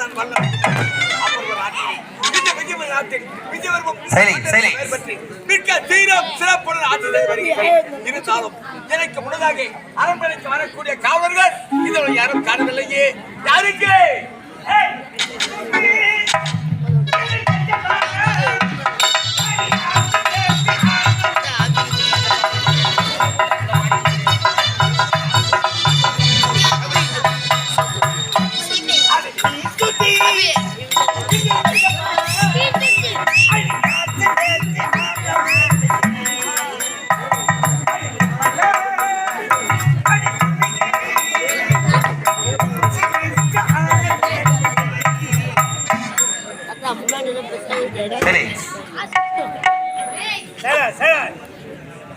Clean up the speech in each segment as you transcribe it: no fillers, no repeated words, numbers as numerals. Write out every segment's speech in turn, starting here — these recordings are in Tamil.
தான் வல்லவன். மிக்க தீரம் சிறப்புடன் ஆட்சி வருகிறேன். இருந்தாலும் எனக்கு முன்னதாக அரண்மனைக்கு வரக்கூடிய காவலர்கள் இதோட யாரும் காணவில்லையே. யாருக்கு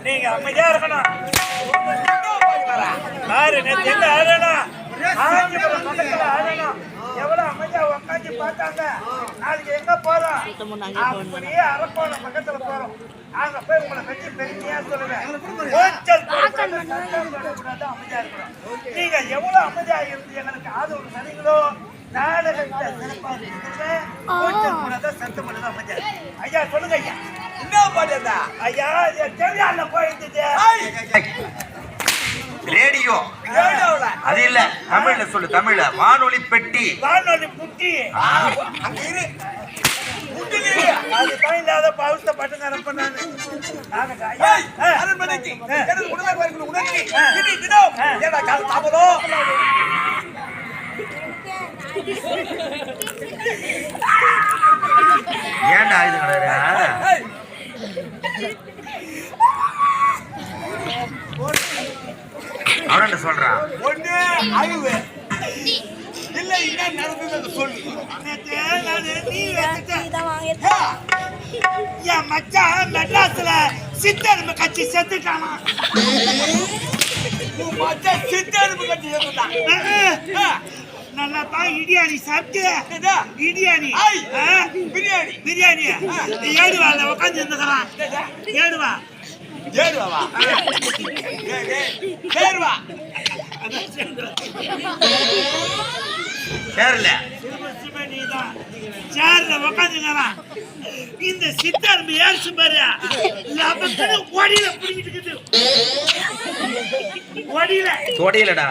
நீங்க அமைதியா இருக்கணும். எவ்வளவு அமைதியா உட்காந்து பார்த்தாங்க. நாளைக்கு எங்க போறோம்? அப்படியே அரக்கோணம் பக்கத்துல போறோம். அங்க போய் உங்களை பற்றி பெருமையா சொல்லுவேன். அமைதியா இருக்கணும். நீங்க எவ்வளவு அமைதியா இருந்து எங்களுக்கு ஆதரவு தரீங்களோ நாடகத்தை சத்தம் பண்ணதான் அமைதியா. ஐயா சொல்லுங்க ஐயா. என்ன பாடுதா ஐயா? தேவையான போயிருந்துச்சு ரேடியோ. அது இல்ல, தமிழ்ல சொல்லு. தமிழ்ல வானொலி பெட்டி. வானொலி புட்டி. அதுதான் இல்லாத பவுத்த பட்டுங்க அரப்பண்ணானு. அரண்மனைக்கு ஏன்டா இது கிடையாது? அவன் சொல்றான் ஒண்ணு அழுவு இல்ல என்ன நடந்தது சொல்லு. என் மச்சான் மெட்ராஸ்ல சித்தெரும்பு கட்சி செத்துட்டானா? மச்சான் சித்தெரும்பு கட்சி செத்துட்டான். நல்லா தான் இடியாணி சாப்பிட்டு இடியாணி பிரியாணி பிரியாணி ஏடுவால உட்காந்து இருந்துக்கிறான். ஏடுவா ஏடுவா ஏடுவா சேர்ல சேர்ல உட்காந்துக்கிறான். இந்த சித்தரும்பு ஏறிச்சு பாரு ஒடியில பிடிக்கிட்டு தொடையிலடா.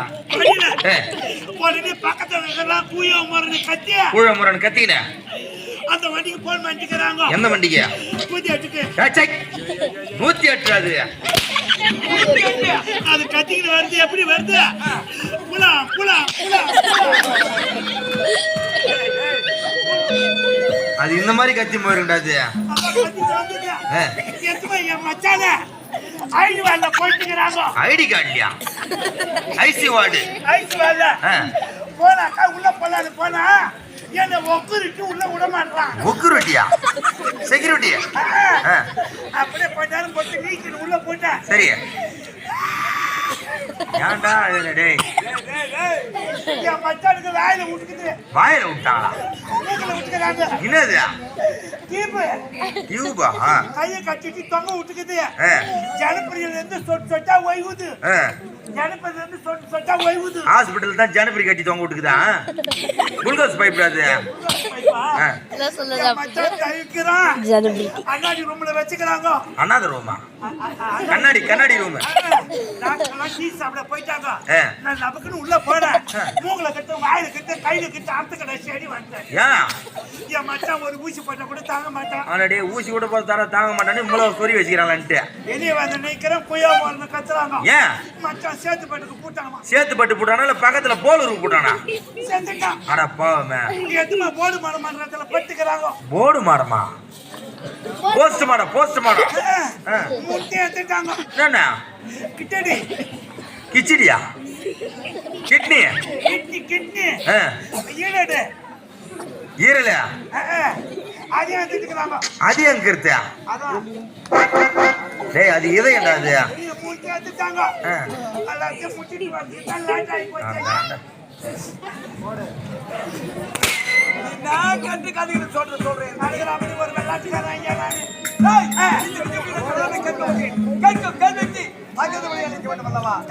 உடனே பக்கத்துல கூய முரண் கத்தின அந்த வண்டிக்கு போன் பண்ணிக்கிறாங்க. எந்த வண்டிக்கு? 108. அது அது கத்திக்கிட்டு வருது. எப்படி வருது? புலாம் புலாம் அது இந்த மாதிரி கத்தி போயிருக்காது. என் மச்சான ஐடி வார்டுல போயிட்டுக்கிறாங்க. ஐடி கார்டுலயா? IC ward. ஐசி வார்டுல போனாக்கா உள்ள போலான்னு போனா என்ன ஒக்குருட்டி உள்ள விட மாட்டான். ஒக்குருட்டியா? செக்யூரிட்டியா? அப்படியே கொஞ்ச நேரம் போட்டு நீக்கிட்டு உள்ள போட்டா சரி. ஏன்டா டேய்? என் மச்சானுக்கு வாயில விட்டுக்குது. வாயில விட்டாங்களா? மூக்குல விட்டுக்கிறாங்க. என்னது? டியூபு. டியூபா? கையை கட்டிட்டு தொங்க விட்டுக்குது. ஜனப்பிரியில இருந்து சொட்டு சொட்டா ஓய்வுது. ஜனப்பிரியில இருந்து சொட்டு சொட்டா ஓய்வுது. ஹாஸ்பிடல் தான் ஜனப்பிரி கட்டி தொங்க விட்டுக்குதா? குளுக்கோஸ் பைப் அது. அண்ணாடி ரூம்ல வச்சுக்கிறாங்க. அண்ணாத ரூமா? கண்ணாடி ரூம். போயிட்டாங்க. நான் நமக்குன்னு உள்ள போட மூங்கல கட்டு வாயில கட்டு கையில கட்டு அர்த்த கடை செடி வந்தேன். என் மச்சான் ஒரு ஊசி போட்டா கூட தாங்க மாட்டான். ஆனாடி ஊசி கூட போட தர தாங்க மாட்டானே இவ்வளவு சொறி வச்சுக்கிறாங்கன்ட்டு வெளியே வந்து நிக்கிறேன். புயா போன கத்துறாங்க. ஏன் மச்சான் சேத்து பட்டுக்கு போட்டானா? சேத்து பட்டு போட்டானா இல்ல பக்கத்துல போலூருக்கு போட்டானா? சேர்ந்துட்டான். அட பாவமே. எதுமா போர்டு மரத்துல பட்டுக்கிறாங்க. போர்டு மரமா? போஸ்ட் மாடம். முட்டை எடுத்துட்டாங்க. என்ன கிட்டடி? கிச்சடியா? கிட்னி ஈரல அது எடுத்துக்கிறாங்க. அது எங்க இருக்கு? டேய் அது இதயம்டா. அது முட்டை எடுத்துட்டாங்க. எல்லாத்தையும் முட்டிட்டு வந்து லேட் ஆகி போச்சு. நான் கண்டு கதைகளை சொல்றேன். நாளைக்கு ஒரு வெள்ளாட்டுக்காரன் ஐயா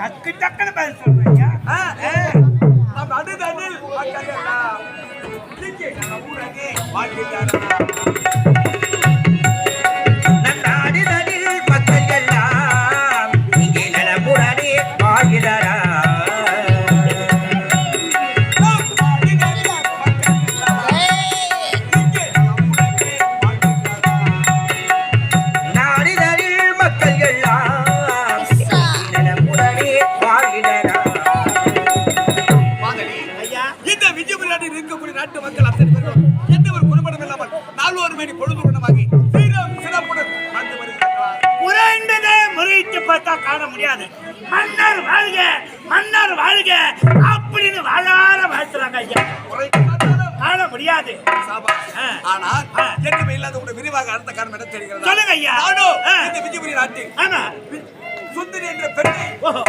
டக்கு டக்குன்னு பதில் சொல்றீங்க. வாழ்கிறாரா நாடிதனில் மக்கள் எல்லாம் இங்கே நலமுடனே வாழ்கிறாரா நாடிதனில் மக்கள் எல்லாம் நலமுடனே வாழ்கிறாரா இந்த விஜயபுரி நாட்டில் இருக்கக்கூடிய நாட்டு மக்கள் அத்தனை பேரும் எந்த ஒரு குறும்படம் இல்லாமல் நால்வர் மணி பொழுது குணமாகி சீரம் சிறப்புடன் வாழ்ந்து வருகிறார்கள். குறைந்ததை முறையிட்டு பார்த்தா காண முடியாது. மன்னர் வாழ்க மன்னர் வாழ்க அப்படின்னு வாழார வாழ்த்துறாங்க ஐயா. குறைத்து பார்த்தாலும் காண முடியாது. சாபாஷ். ஆனால் என்றுமே இல்லாத ஒரு விரிவாக அடுத்த காரணம் என்ன தெரிகிறது? சொல்லுங்க ஐயா. நானும் இந்த விஜயபுரி நாட்டில் ஆமா. சுந்தரி என்ற பெண்ணை ஓஹோ.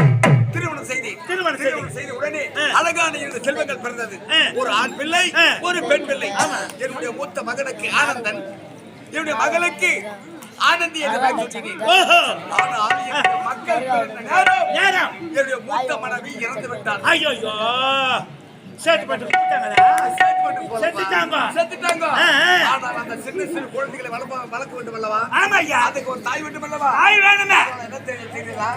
திருமணம் செய்து திருமணம் செய்த உடனே அழகான இரண்டு செல்வங்கள் பிறந்தது. ஒரு ஆண் பிள்ளை ஒரு பெண் பிள்ளை. என்னுடைய மூத்த மகனுக்கு ஆனந்தன், என்னுடைய மகளுக்கு ஆனந்தி என்று பெயர் சூட்டினேன். ஓஹோ. ஆனால் என்னுடைய மக்கள் பிறந்த நேரம் நேரம். என்னுடைய மூத்த மனைவி இறந்து விட்டார். ஐயோ சேர்த்து போட்டு கொடுத்தாங்களா? செத்துட்டாங்க. செத்துட்டாங்க. ஆனால் அந்த சின்ன சிறு குழந்தைகளை வளர்க்க வேண்டும் அல்லவா? ஆமா ஐயா. அதுக்கு ஒரு தாய் வேண்டும் அல்லவா? தாய் வேணுமே. என்ன தெரியுதா?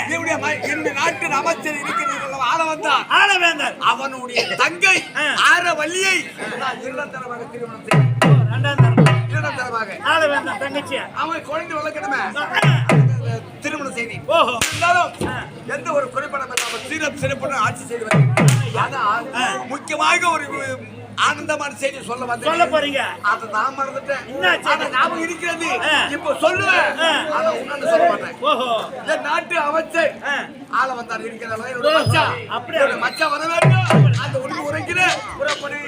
என்னுடைய நாட்டின் அமைச்சர் இருக்கிறீர்கள் ஆள வந்தான். ஆள வேண்டாம். அவனுடைய தங்கை ஆரவல்லியை நான் இரண்டாந்தரமாக திருமணம் செய்தேன். ரெண்டாம் தரம். இரண்டாந்தரமாக ஆள வேண்டாம் தங்கச்சி. அவன் குழந்தை வளர்க்கணுமே திருமணம் செய்தேன். ஓஹோ. இருந்தாலும் எந்த ஒரு குறைபாடும் இல்லாமல் சீரம் சிறப்புடன் ஆட்சி செய்து வருகிறேன். ஆனால் முக்கியமாக ஒரு ஆனந்தமான செய்தி சொல்ல வந்து போறீங்க. அதை நான் மறந்துட்டேன். என்னாச்சு? அதை ஞாபகம் இருக்கிறது. இப்போ சொல்லுவேன். அதை உன்னாண்ட சொல்ல மாட்டேன். ஓஹோ. என் நாட்டு அமைச்சர் ஆள வந்தார் இருக்கிறார். என்னோட ஓஹோ. மச்சான் அப்படியே. என்னோட மச்சான் வர வேண்டும். அந்த உனக்கு உரைக்கிறேன் புறப்படி.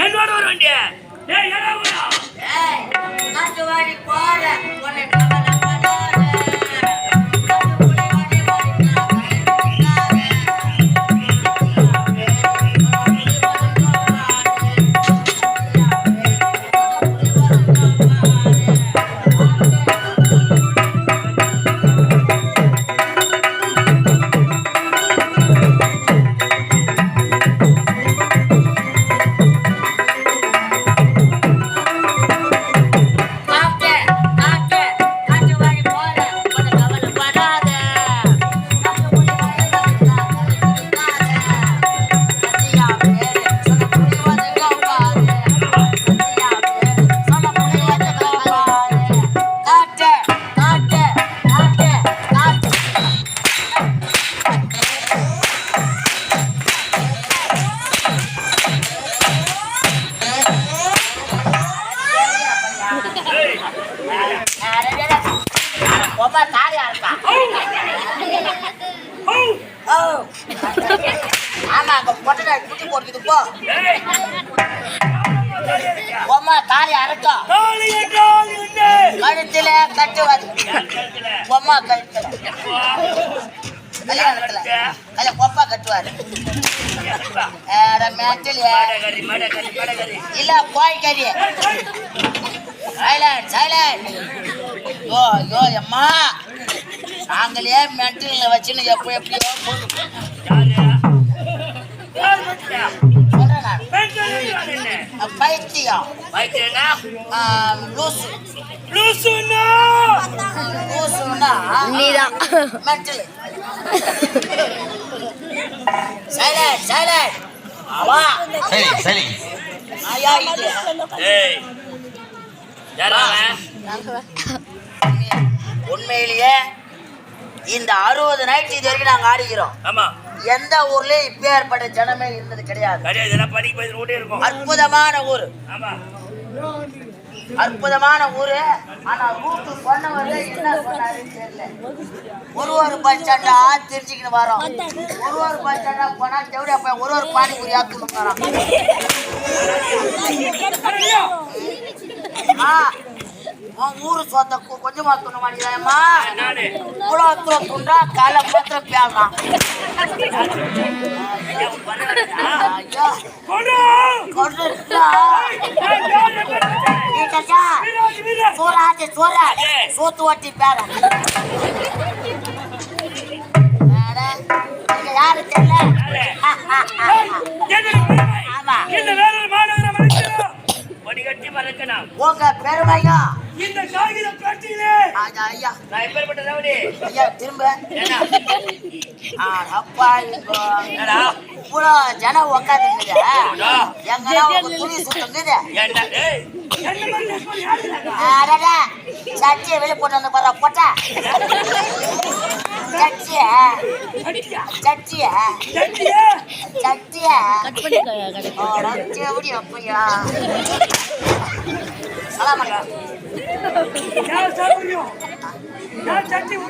என்னோட ஒரு வண்டிய ஆமா பொட்டை குட்டி போட்டுக்குது போ. பொம்மா தாலி அறுக்கா கழுத்துல கட்டுவாரு. பொம்மா கழுத்துல கல்யாணத்துல கொப்பா கட்டுவாரு. இல்ல கோய்கறி. Silent silent. யோ யோ அம்மா நாங்களே மென்டல்ல வச்சுன்னு எப்படியோ பைத்தியம் லூசு லூசுன்னா நீதான் மென்டல். Silent silent. வா சரி சரி. ஐயா இது உண்மையிலேயே இந்த 60 நைட் இது வரைக்கும் நாங்க ஆடிக்கிறோம். ஆமா. எந்த ஊர்லயும் இப்ப ஏற்பட்ட ஜனமே இருந்தது கிடையாது. கிடையாது. படிக்க போய் ஓடி இருக்கும். அற்புதமான ஊர். ஆமா. அற்புதமான ஊரு. ஆனா ரூட்டு சொன்னவரு என்ன சொன்னாருன்னு தெரியல. ஒரு பஸ் ஸ்டாண்டா தெரிஞ்சுக்கிட்டு வரோம். ஒரு பஸ் ஸ்டாண்டா போனா தேவையா போய் ஒரு பானிபூரி ஆத்துன்னு வரோம். உன் ஊரு சொத்த கொஞ்சமா துண மாட்டேங்கிறேம்மா. இவ்வளோ துண்டா காலை மாத்திரம் பேசலாம். சோத்து ஓட்டி பேர யாரு தெரியல. ஆமா உங்க பெருமையும் இந்த காகித பிளாஸ்டிக்ல ஐயா நான் எப்பேற்பட்ட ரவுடி ஐயா திரும்ப என்ன அப்பா இவ்வளோ ஜனம் உக்காந்துங்க. எங்கன்னா துணி சுத்துங்குது. சட்டியை வெளியே போட்டு வந்து போற போட்டா சட்டிய எப்படி அப்பையா யார் சாப்பிடுறோம்? யார் சட்டி